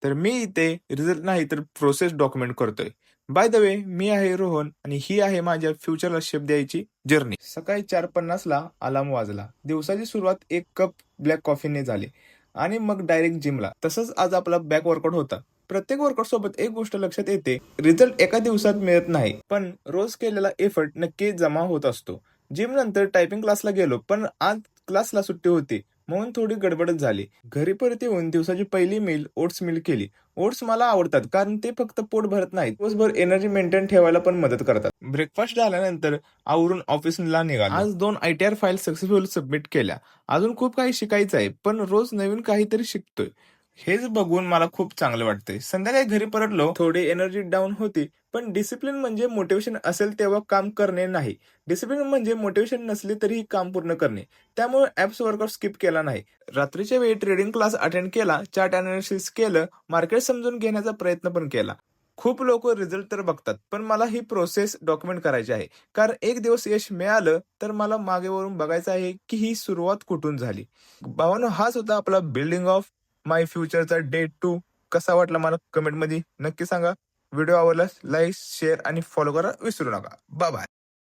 तर मी इथे रिझल्ट नाही तर प्रोसेस डॉक्युमेंट करतोय. बाय द वे, मी आहे रोहन आणि ही आहे माझ्या फ्युचरला शेप द्यायची जर्नी. सकाळी 4:50ला अलार्म वाजला. दिवसाची सुरुवात 1 कप ब्लॅक कॉफीने झाली आणि मग डायरेक्ट जिमला. तसंच आज आपला बॅक वर्कआउट होता. प्रत्येक वर्कआउट सोबत एक गोष्ट लक्षात येते, रिझल्ट एका दिवसात मिळत नाही, पण रोज केलेला एफर्ट नक्की जमा होत असतो. जिम नंतर टायपिंग क्लासला गेलो, पण आज क्लासला सुट्टी होती म्हणून थोडी गडबडच झाली. घरी परत येऊन दिवसाची पहिली मील ओट्स मिल केली. ओट्स मला आवडतात कारण ते फक्त पोट भरत नाहीत, दिवसभर एनर्जी मेंटेन ठेवायला पण मदत करतात. ब्रेकफास्ट झाल्यानंतर आवरून ऑफिसला निघालो. आज 2 ITR फाईल सक्सेसफुल सबमिट केल्या. अजून खूप काही शिकायचं आहे, पण रोज नवीन काहीतरी शिकतोय. हेच बघून मला खूप चांगलं वाटतंय. संध्याकाळी घरी परतलो. थोडी एनर्जी डाऊन होती, पण डिसिप्लिन म्हणजे मोटिवेशन असेल तेव्हा काम करणे नाही. डिसिप्लिन म्हणजे मोटिवेशन नसले तरीही काम पूर्ण करणे. त्यामुळे ॲप्स वर्कआउट स्किप केला नाही. रात्रीच्या वेळी ट्रेडिंग क्लास अटेंड केला, चार्ट अनालिसिस केलं, मार्केट समजून घेण्याचा प्रयत्न पण केला. खूप लोक रिझल्ट तर बघतात, पण मला ही प्रोसेस डॉक्युमेंट करायची आहे. कारण एक दिवस यश मिळालं तर मला मागे वरून बघायचं आहे की ही सुरुवात कुठून झाली. भावानो, हाच होता आपला बिल्डिंग ऑफ माय फ्युचरचा डे 2. कसा वाटला मला कमेंटमध्ये नक्की सांगा. व्हिडिओ आवडल्यास लाईक, शेअर आणि फॉलो करा विसरू नका. Bye bye.